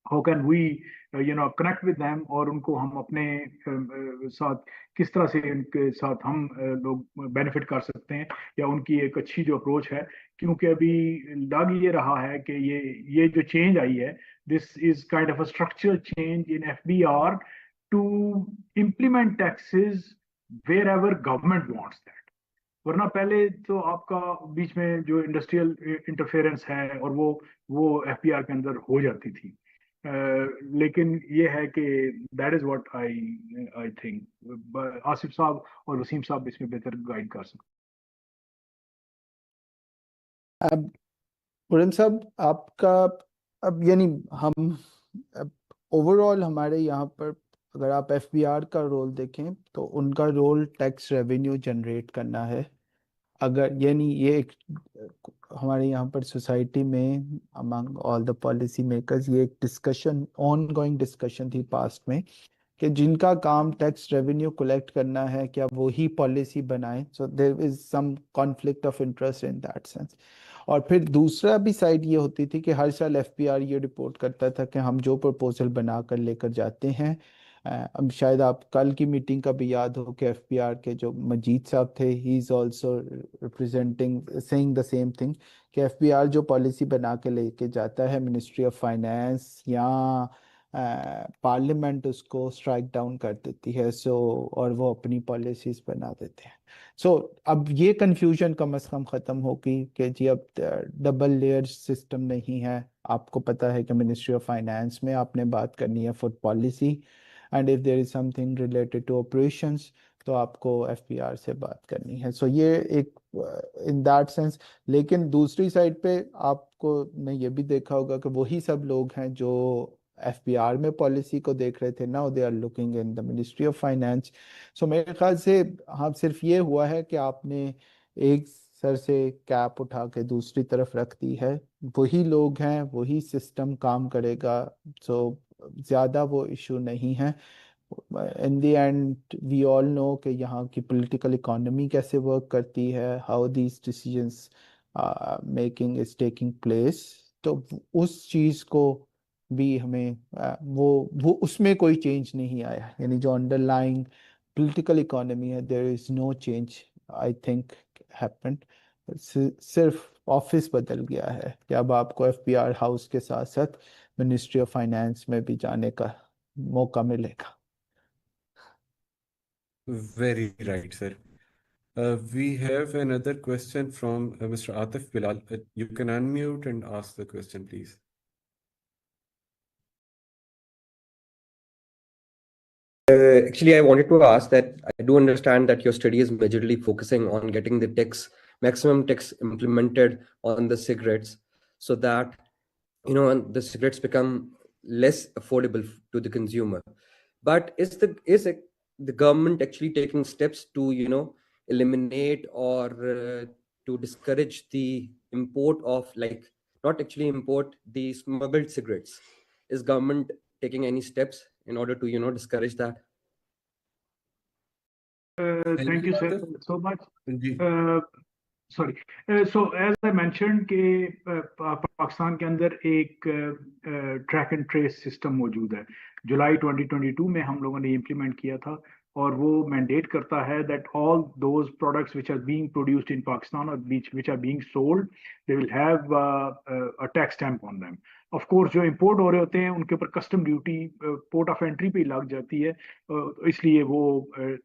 how can we connect with them, और उनको हम अपने साथ किस तरह से उनके साथ हम लोग बेनिफिट कर सकते हैं, या उनकी एक अच्छी जो अप्रोच है। क्योंकि अभी लग ये रहा है कि ये जो चेंज आई है, this is kind of a structural change in FBR to implement taxes wherever government wants that. वरना पहले तो आपका बीच में जो इंडस्ट्रियल इंटरफेरेंस है, और वो एफबीआर के अंदर हो जाती थी। लेकिन ये है कि that is what I I think Asif साहब और वसीम साहब इसमें बेहतर गाइड कर सकते। अब उरम साहब आपका, अब यानी हम ओवरऑल हमारे यहाँ पर अगर आप एफबीआर का रोल देखें तो उनका रोल टैक्स रेवेन्यू जनरेट करना है। अगर यानी ये एक हमारे यहाँ पर सोसाइटी में among all the policy makers ये एक डिस्कशन, ऑन गोइंग डिस्कशन थी पास्ट में, कि जिनका काम टैक्स रेवेन्यू कलेक्ट करना है क्या वो ही पॉलिसी बनाए। So there is some conflict of interest in that sense. और फिर दूसरा भी साइड ये होती थी कि हर साल एफपीआर ये रिपोर्ट करता था कि हम जो प्रपोजल बना कर लेकर जाते हैं, अब शायद आप कल की मीटिंग का भी याद हो कि एफपीआर के जो मजीद साहब थे, he is also representing saying the same thing, कि एफपीआर जो पॉलिसी बना के लेके जाता है मिनिस्ट्री ऑफ फाइनेंस या पार्लियामेंट उसको स्ट्राइक डाउन कर देती है। सो और वो अपनी पॉलिसीज बना देते हैं। सो अब ये कंफ्यूजन कम से कम ख़त्म होगी कि जी अब डबल लेयर सिस्टम नहीं है। आपको पता है कि मिनिस्ट्री ऑफ फाइनेंस में आपने बात करनी है food policy, and if there is something related to operations तो आपको एफपीआर से बात करनी है। सो ये एक इन दैट सेंस। लेकिन दूसरी साइड पे आपको ने ये भी देखा होगा कि वही सब लोग हैं जो एफबीआर में पॉलिसी को देख रहे थे, now they are looking in the ministry of finance. So मेरे ख्याल से हाँ सिर्फ ये हुआ है कि आपने एक सर से कैप उठा के दूसरी तरफ रख दी है। वही लोग हैं, वही सिस्टम काम करेगा। सो ज्यादा वो इशू नहीं है। In the end we all know कि यहाँ की पॉलिटिकल इकोनॉमी कैसे वर्क करती है, how these decisions making is taking place. तो उस चीज को भी हमें वो उसमें कोई चेंज नहीं आया, यानी जो अंडरलाइंग पॉलिटिकल इकोनॉमी है there is no change I think happened. सिर्फ ऑफिस बदल गया है कि अब आपको एफबीआर हाउस के साथ साथ मिनिस्ट्री ऑफ फाइनेंस में भी जाने का मौका मिलेगा। Very right, sir. We have another question from Mr. Atif Bilal. You can unmute and ask the question, please. Actually, I wanted to ask that I do understand that your study is majorly focusing on getting the maximum tax implemented on the cigarettes, so that and the cigarettes become less affordable to the consumer. But the government actually taking steps to eliminate or to discourage the import of, like, not actually import the smuggled cigarettes? Is government taking any steps in order to discourage that? Thank you, sir, Atif. so much. जी sorry, so as I mentioned कि पाकिस्तान के अंदर एक track and trace system मौजूद है। जुलाई 2022 में हम लोगों ने इम्प्लीमेंट किया था, और वो मैंडेट करता है that all those products which are being produced in Pakistan और which are being sold, they will have a tax stamp on them. Of course जो इंपोर्ट हो रहे होते हैं उनके ऊपर custom duty port of entry पे ही लग जाती है, इसलिए वो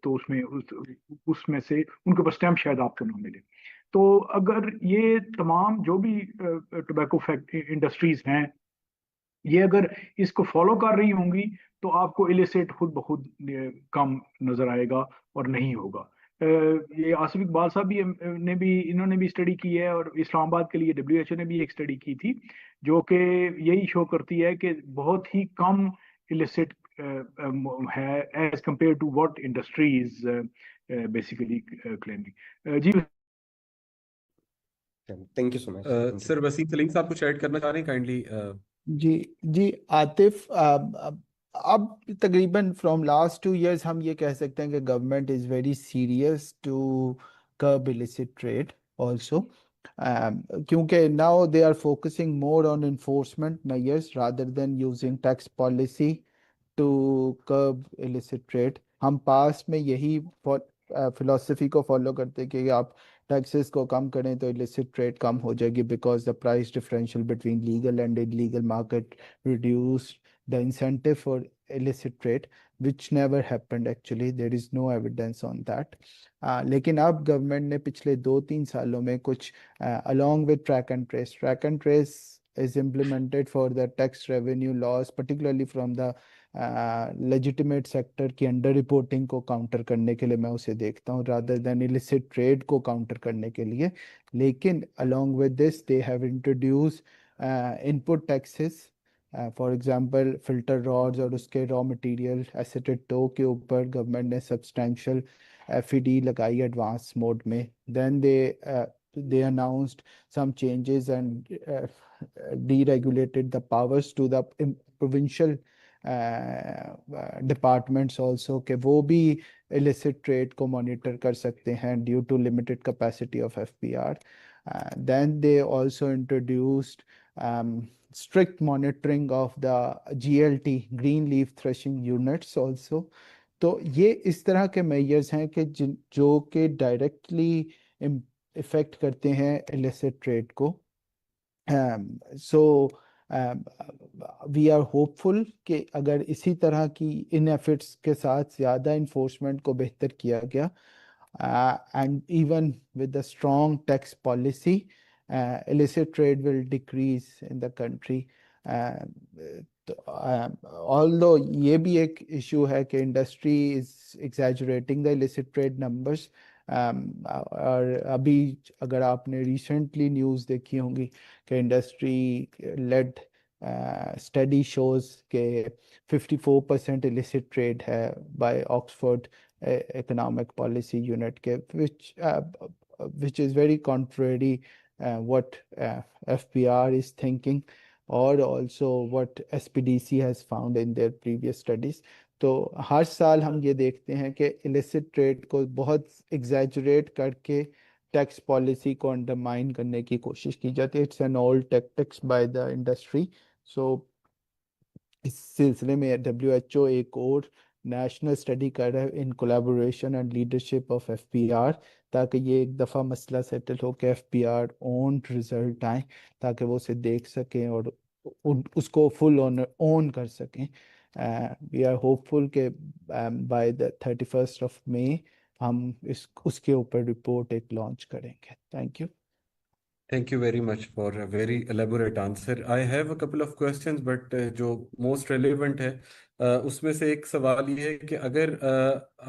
तो उसमें से उनके ऊपर स्टैम्प शायद आपको ना मिले। तो अगर ये तमाम जो भी टोबैको इंडस्ट्रीज हैं, ये अगर इसको फॉलो कर रही होंगी तो आपको इलिसिट खुद ब खुद कम नजर आएगा और नहीं होगा। ये आसिफ इकबाल साहब भी इन्होंने भी स्टडी की है, और इस्लामाबाद के लिए डब्ल्यूएचओ ने भी एक स्टडी की थी, जो कि यही शो करती है कि बहुत ही कम illicit as compared to what industry is basically claiming. जी Thank you so much. Thank you. Sir Waseem Saleem साहब कुछ ऐड करना चाह रहे हैं काइंडली? जी जी आतिफ, अब तकरीबन फ्रॉम लास्ट 2 years हम ये कह सकते हैं कि government is very serious to curb illicit trade also, क्योंकि now they are focusing more on enforcement measures rather than using tax policy to curb illicit trade. हम पास में यही फिलोसफी को फॉलो करते हैं कि आप टैक्सेस को कम करें तो illicit trade कम हो जाएगी, because the price differential between legal and illegal market reduced the incentive for illicit trade, which never happened actually. There is no evidence on that. लेकिन अब गवर्नमेंट ने पिछले 2-3 सालों में कुछ along with track and trace is implemented for the tax revenue laws, particularly from the legitimate sector की under reporting को counter करने के लिए मैं उसे देखता हूँ, rather than illicit trade को काउंटर करने के लिए. लेकिन along with this they have introduced input taxes, for example filter rods और उसके रॉ मटेरियल एसेटेड टो के ऊपर गवर्नमेंट ने सब्सटेंशियल एफईडी लगाई एडवांस मोड में. Then they announced some changes and deregulated the powers to the provincial departments also, कि वो भी illicit trade को monitor कर सकते हैं due to limited capacity of FPR. Then they also introduced strict monitoring of the GLT, green leaf threshing units also. तो ये इस तरह के मेजर्स हैं कि जो कि डायरेक्टली इफेक्ट करते हैं illicit trade को. सो वी आर होपफुल कि अगर इसी तरह की इन एफर्ट्स के साथ ज़्यादा इन्फोर्समेंट को बेहतर किया गया, and even with the strong tax policy, illicit trade will decrease in the country. Although ये भी एक इशू है कि industry is exaggerating the illicit trade numbers. और अभी अगर आपने रिसेंटली न्यूज़ देखी होंगी कि इंडस्ट्री लेड स्टडी शोज के 54% illicit trade है by Oxford economic policy unit के, which is very contrary what FPR is thinking, or also what SPDC has found in their previous studies. तो हर साल हम ये देखते हैं कि illicit trade को बहुत exaggerate करके टैक्स पॉलिसी को अंडरमाइन करने की कोशिश की जाती है. It's an old tactics by the industry. So इस सिलसिले में WHO एक और नेशनल स्टडी कर रहा है in collaboration and leadership of FPR, ताकि ये एक दफ़ा मसला सेटल हो कि FPR ओन रिजल्ट आए, ताकि वो उसे देख सकें और उसको फुल ओन कर सकें. वी आर होपफुल के by the 31st of May हम उसके ऊपर रिपोर्ट एक लॉन्च करेंगे. Thank you. Thank you very much for a very elaborate answer. I have a couple of questions, but जो most relevant है उसमें से एक सवाल ये है कि अगर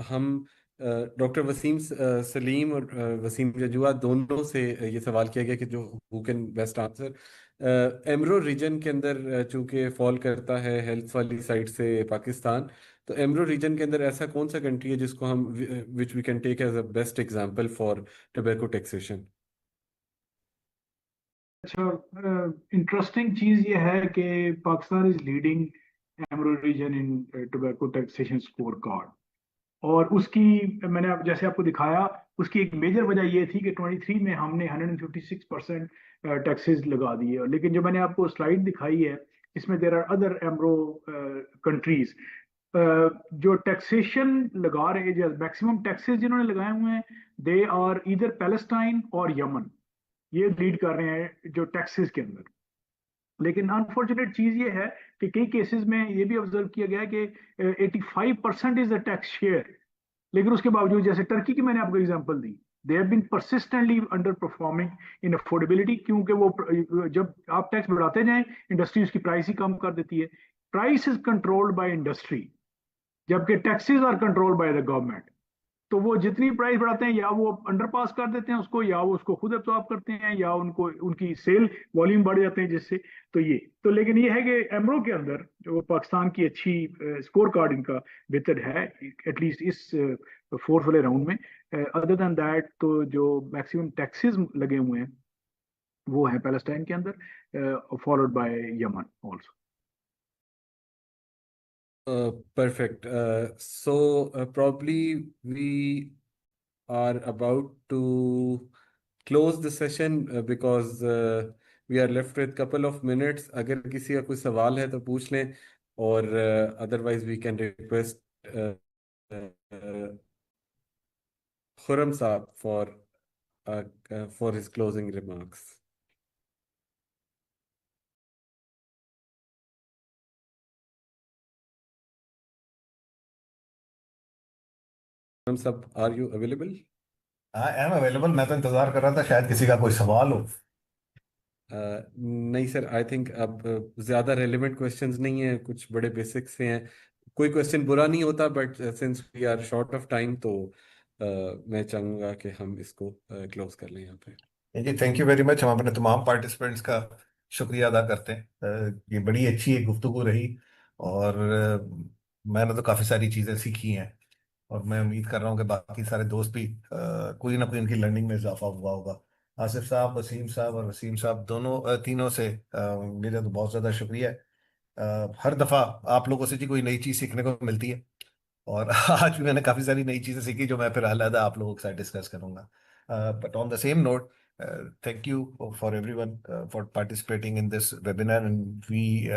हम डॉक्टर वसीम सलीम और वसीम जजुआ दोनों से ये सवाल किया गया कि जो who can best answer, EMRO region के अंदर चूंकि फॉल करता है हेल्थ वाली साइड से पाकिस्तान, तो एमरो रीजन के अंदर ऐसा कौन सा कंट्री है जिसको हम which we can take as a best example for tobacco taxation? अच्छा, इंटरेस्टिंग चीज ये है कि Pakistan is leading EMRO region in tobacco taxation scorecard, और उसकी मैंने जैसे आपको दिखाया, उसकी एक मेजर वजह ये थी कि 23 में हमने 156% टैक्सेस लगा दिए. लेकिन जो मैंने आपको स्लाइड दिखाई है, इसमें देर आर अदर एमरो कंट्रीज जो टैक्सेशन लगा रहे हैं, मैक्सिमम टैक्सेस जिन्होंने लगाए हुए हैं, दे आर इधर पैलेस्टाइन और यमन, ये लीड कर रहे हैं जो टैक्सेस के अंदर. लेकिन अनफॉर्चुनेट चीज ये है कि कई केसेस में ये भी ऑब्जर्व किया गया है कि 85% इज द टैक्स शेयर, लेकिन उसके बावजूद जैसे टर्की की मैंने आपको एग्जांपल दी, they have been persistently underperforming in affordability, क्योंकि वो जब आप टैक्स बढ़ाते जाएं, इंडस्ट्री उसकी प्राइस ही कम कर देती है. Price is controlled by industry, जबकि taxes are controlled by the government. तो वो जितनी प्राइस बढ़ाते हैं या वो अंडर पास कर देते हैं उसको, या वो उसको खुद एब्जॉर्ब करते हैं, या उनको उनकी सेल वॉल्यूम बढ़ जाते हैं जिससे। तो ये तो, लेकिन ये है कि एमरो के अंदर जो पाकिस्तान की अच्छी स्कोर कार्ड इनका बेहतर है, एटलीस्ट इस फोर्थ वाले राउंड में। अदर देन दैट तो जो मैक्सिमम टैक्सेस लगे हुए हैं वो है पैलेस्टाइन के अंदर, followed by Yemen also. Perfect. So probably we are about to close the session because we are left with couple of minutes. अगर किसी का कोई सवाल है तो पूछ लें, और otherwise we can request Khurram Saab for his closing remarks. Khurram Saab, are you available? I am available. मैं तो इंतजार कर रहा था शायद किसी का कोई सवाल हो। नहीं सर, आई थिंक अब ज्यादा रेलेवेंट क्वेश्चंस नहीं है, कुछ बड़े बेसिक से हैं। कोई क्वेश्चन बुरा नहीं होता, but since we are short of time तो मैं चाहूंगा कि हम इसको क्लोज कर लें यहाँ पे। जी थैंक यू वेरी मच। हम अपने तमाम पार्टिसिपेंट्स का शुक्रिया अदा करते हैं। ये बड़ी अच्छी एक गुफ्तगू रही, और मैंने तो काफ़ी सारी चीज़ें सीखी हैं, और मैं उम्मीद कर रहा हूँ कि बाकी सारे दोस्त भी कोई ना कोई इनकी लर्निंग में इजाफा हुआ होगा। आसिफ साहब, वसीम साहब और वसीम साहब दोनों तीनों से मेरा तो बहुत ज़्यादा शुक्रिया है। हर दफ़ा आप लोगों से जी कोई नई चीज़ सीखने को मिलती है, और आज भी मैंने काफ़ी सारी नई चीज़ें सीखी जो मैं फिर अलग आप लोगों के साथ डिस्कस करूंगा। But on the same note, thank you for everyone for participating in this webinar, and we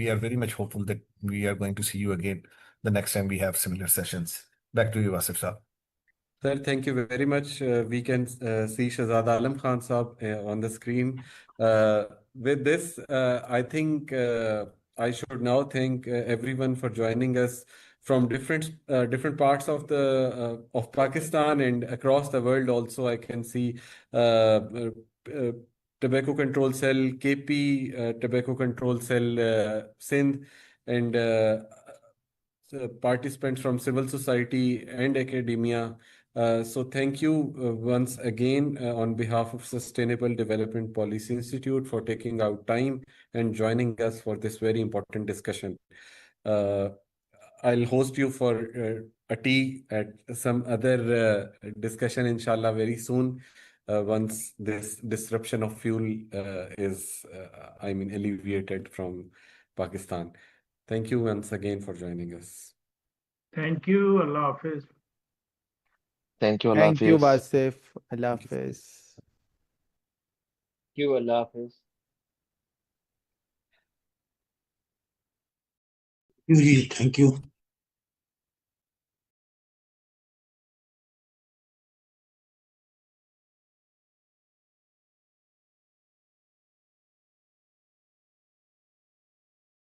are very much hopeful that we are going to see you again the next time we have similar sessions. Back to you, Asif Saab. Sir, thank you very much. We can see Shahzad Alam Khan Saab on the screen. With this, I think I should now thank everyone for joining us from different parts of the of Pakistan and across the world. Also, I can see Tobacco Control Cell, KP, Tobacco Control Cell, Sindh, and participants from civil society and academia. So thank you once again on behalf of Sustainable Development Policy Institute for taking out time and joining us for this very important discussion. Uh, I'll host you for a tea at some other discussion, inshallah, very soon, once this disruption of fuel is, alleviated from Pakistan. Thank you once again for joining us. Thank you, अल्लाह हाफिज। Thank you, अल्लाह thank you हाफिज। वासिफ, अल्लाह Thank you. हाफिज। Thank you, Allah Hafiz. जी thank you.